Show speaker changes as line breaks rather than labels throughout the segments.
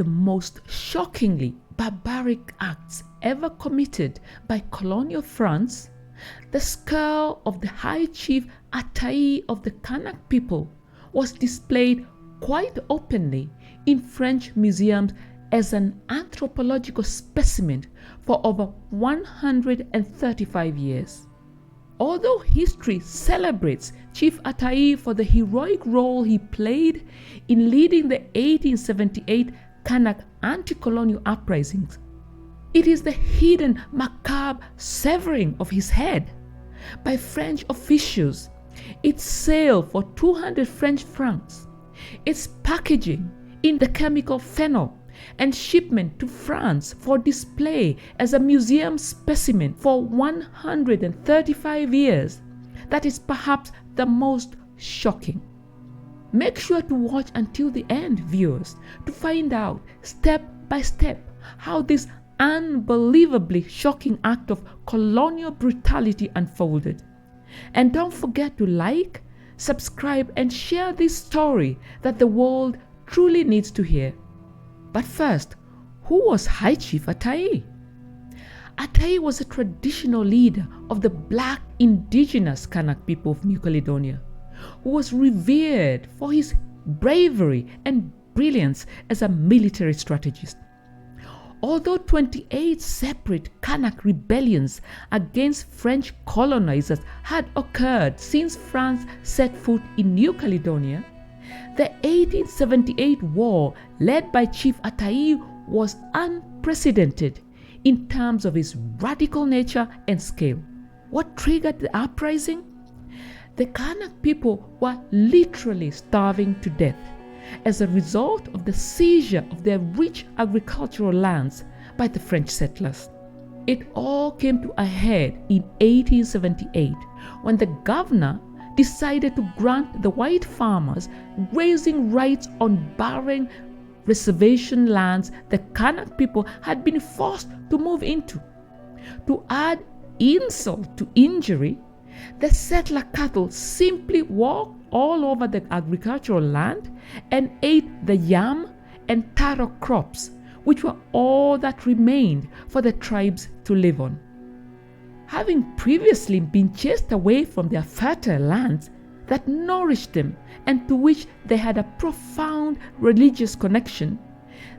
the most shockingly barbaric acts ever committed by colonial France, the skull of the High Chief Ataï of the Kanak people was displayed quite openly in French museums as an anthropological specimen for over 135 years. Although history celebrates Chief Ataï for the heroic role he played in leading the 1878 Kanak anti-colonial uprisings, it is the hidden macabre severing of his head by French officials, its sale for 200 French francs, its packaging in the chemical phenol, and shipment to France for display as a museum specimen for 135 years that is perhaps the most shocking. Make sure to watch until the end, viewers, to find out step by step how this unbelievably shocking act of colonial brutality unfolded. And don't forget to like, subscribe, and share this story that the world truly needs to hear. But first, who was High Chief Ataï? Ataï was a traditional leader of the black indigenous Kanak people of New Caledonia, who was revered for his bravery and brilliance as a military strategist. Although 28 separate Kanak rebellions against French colonizers had occurred since France set foot in New Caledonia, the 1878 war led by Chief Ataï was unprecedented in terms of its radical nature and scale. What triggered the uprising? The Kanak people were literally starving to death as a result of the seizure of their rich agricultural lands by the French settlers. It all came to a head in 1878 when the governor decided to grant the white farmers grazing rights on barren reservation lands the Kanak people had been forced to move into. To add insult to injury, the settler cattle simply walked all over the agricultural land and ate the yam and taro crops, which were all that remained for the tribes to live on. Having previously been chased away from their fertile lands that nourished them and to which they had a profound religious connection,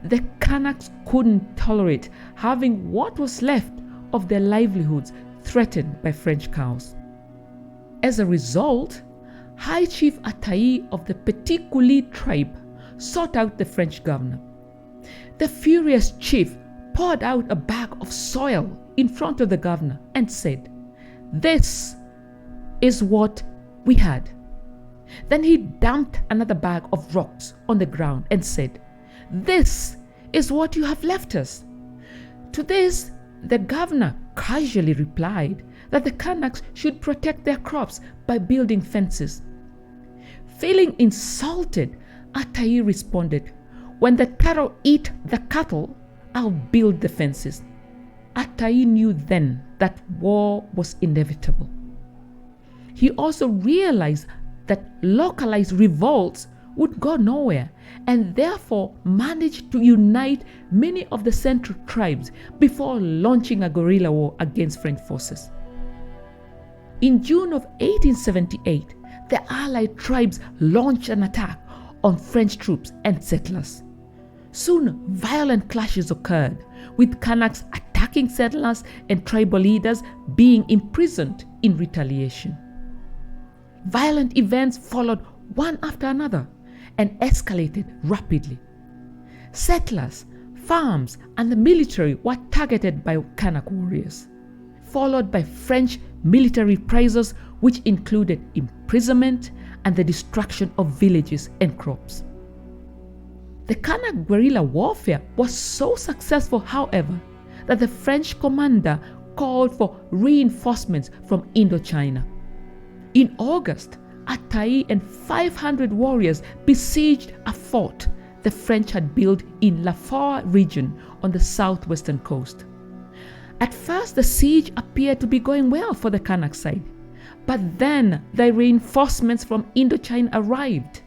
the Kanaks couldn't tolerate having what was left of their livelihoods threatened by French cows. As a result, High Chief Ataï of the Petit Coulis tribe sought out the French governor. The furious chief poured out a bag of soil in front of the governor and said, "This is what we had." Then he dumped another bag of rocks on the ground and said, "This is what you have left us." To this, the governor casually replied that the Kanaks should protect their crops by building fences. Feeling insulted, Ataï responded, "When the taro eat the cattle, I'll build the fences." Ataï knew then that war was inevitable. He also realized that localized revolts would go nowhere and therefore managed to unite many of the central tribes before launching a guerrilla war against French forces. In June of 1878, the Allied tribes launched an attack on French troops and settlers. Soon, violent clashes occurred, with Kanaks attacking settlers and tribal leaders being imprisoned in retaliation. Violent events followed one after another and escalated rapidly. Settlers, farms, and the military were targeted by Kanak warriors, followed by French military reprisals, which included imprisonment and the destruction of villages and crops. The Kanak guerrilla warfare was so successful, however, that the French commander called for reinforcements from Indochina. In August, Ataï and 500 warriors besieged a fort the French had built in Lafort region on the southwestern coast. At first, the siege appeared to be going well for the Kanak side, but then the reinforcements from Indochina arrived.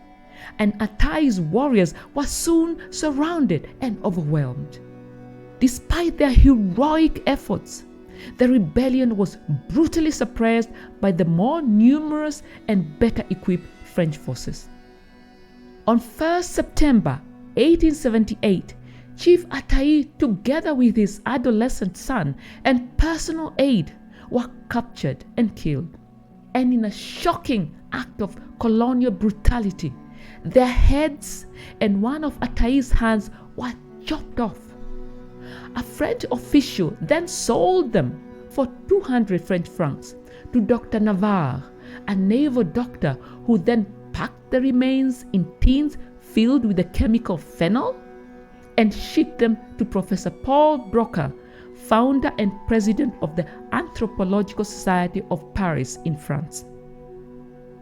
and Atai's warriors were soon surrounded and overwhelmed. Despite their heroic efforts, the rebellion was brutally suppressed by the more numerous and better equipped French forces. On 1st September 1878, Chief Atai, together with his adolescent son and personal aide, were captured and killed. And in a shocking act of colonial brutality, their heads and one of Atai's hands were chopped off. A French official then sold them for 200 French francs to Dr. Navarre, a naval doctor who then packed the remains in tins filled with the chemical phenol and shipped them to Professor Paul Broca, founder and president of the Anthropological Society of Paris in France.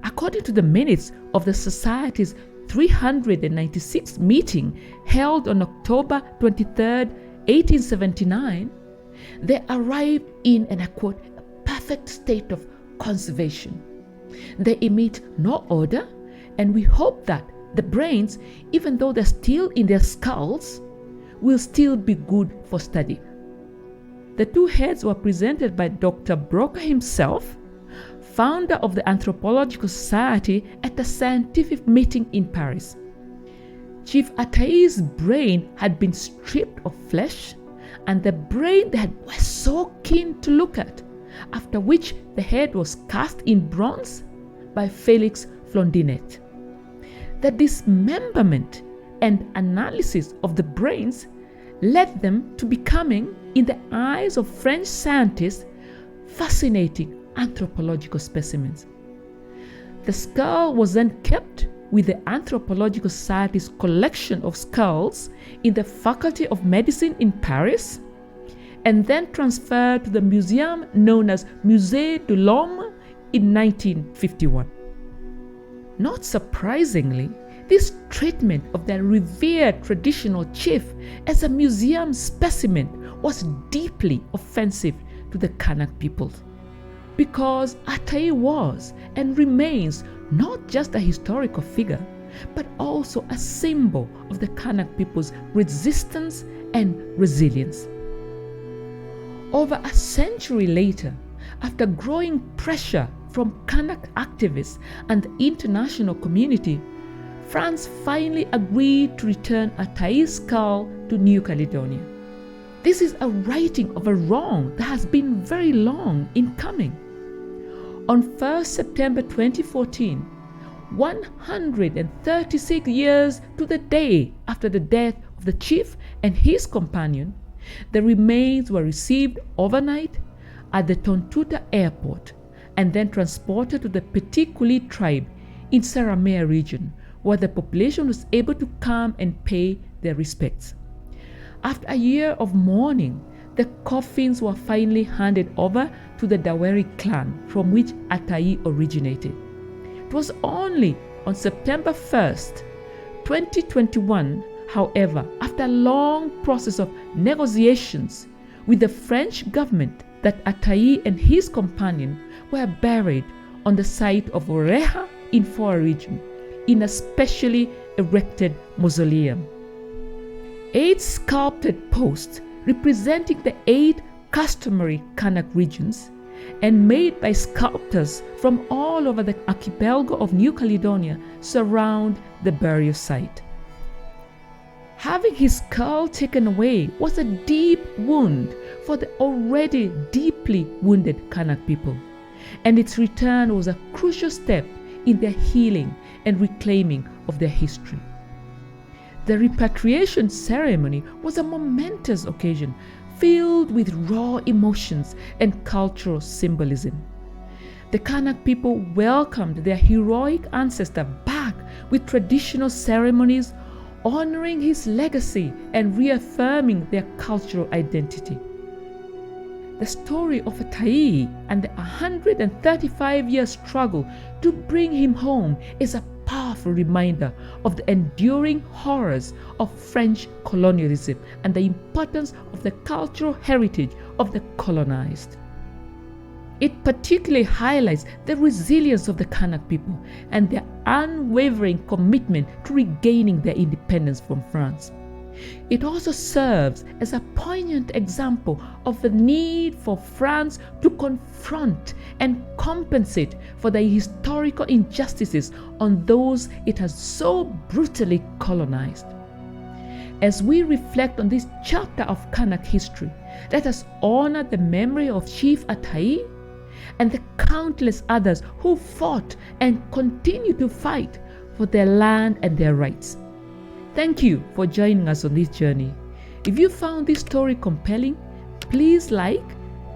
According to the minutes of the Society's 396th meeting held on October 23, 1879, they arrived in, and I quote, a perfect state of conservation. They emit no odor, and we hope that the brains, even though they're still in their skulls, will still be good for study. The two heads were presented by Dr. Broca himself, founder of the Anthropological Society, at a scientific meeting in Paris. Chief Atai's brain had been stripped of flesh, and the brain they were so keen to look at, after which the head was cast in bronze by Felix Flondinet. The dismemberment and analysis of the brains led them to becoming, in the eyes of French scientists, fascinating anthropological specimens. The skull was then kept with the Anthropological Society's collection of skulls in the Faculty of Medicine in Paris, and then transferred to the museum known as Musée de l'Homme in 1951. Not surprisingly, this treatment of the revered traditional chief as a museum specimen was deeply offensive to the Kanak peoples, because Atai was and remains not just a historical figure, but also a symbol of the Kanak people's resistance and resilience. Over a century later, after growing pressure from Kanak activists and the international community, France finally agreed to return Atai's skull to New Caledonia. This is a righting of a wrong that has been very long in coming. On 1st September 2014, 136 years to the day after the death of the chief and his companion, the remains were received overnight at the Tontuta airport and then transported to the Petit Coulee tribe in Saramea region, where the population was able to come and pay their respects. After a year of mourning, the coffins were finally handed over to the Daweri clan from which Atai originated. It was only on September 1st, 2021, however, after a long process of negotiations with the French government, that Atai and his companion were buried on the site of Oreha in Foa region in a specially erected mausoleum. 8 sculpted posts representing the 8 customary Kanak regions and made by sculptors from all over the archipelago of New Caledonia surround the burial site. Having his skull taken away was a deep wound for the already deeply wounded Kanak people, and its return was a crucial step in their healing and reclaiming of their history. The repatriation ceremony was a momentous occasion filled with raw emotions and cultural symbolism. The Kanak people welcomed their heroic ancestor back with traditional ceremonies, honoring his legacy and reaffirming their cultural identity. The story of Atai and the 135-year struggle to bring him home is a powerful reminder of the enduring horrors of French colonialism and the importance of the cultural heritage of the colonized. It particularly highlights the resilience of the Kanak people and their unwavering commitment to regaining their independence from France. It also serves as a poignant example of the need for France to confront and compensate for the historical injustices on those it has so brutally colonized. As we reflect on this chapter of Kanak history, let us honor the memory of Chief Atai and the countless others who fought and continue to fight for their land and their rights. Thank you for joining us on this journey. If you found this story compelling, please like,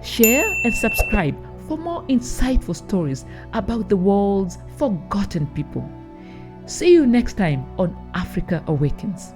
share, and subscribe for more insightful stories about the world's forgotten people. See you next time on Africa Awakens.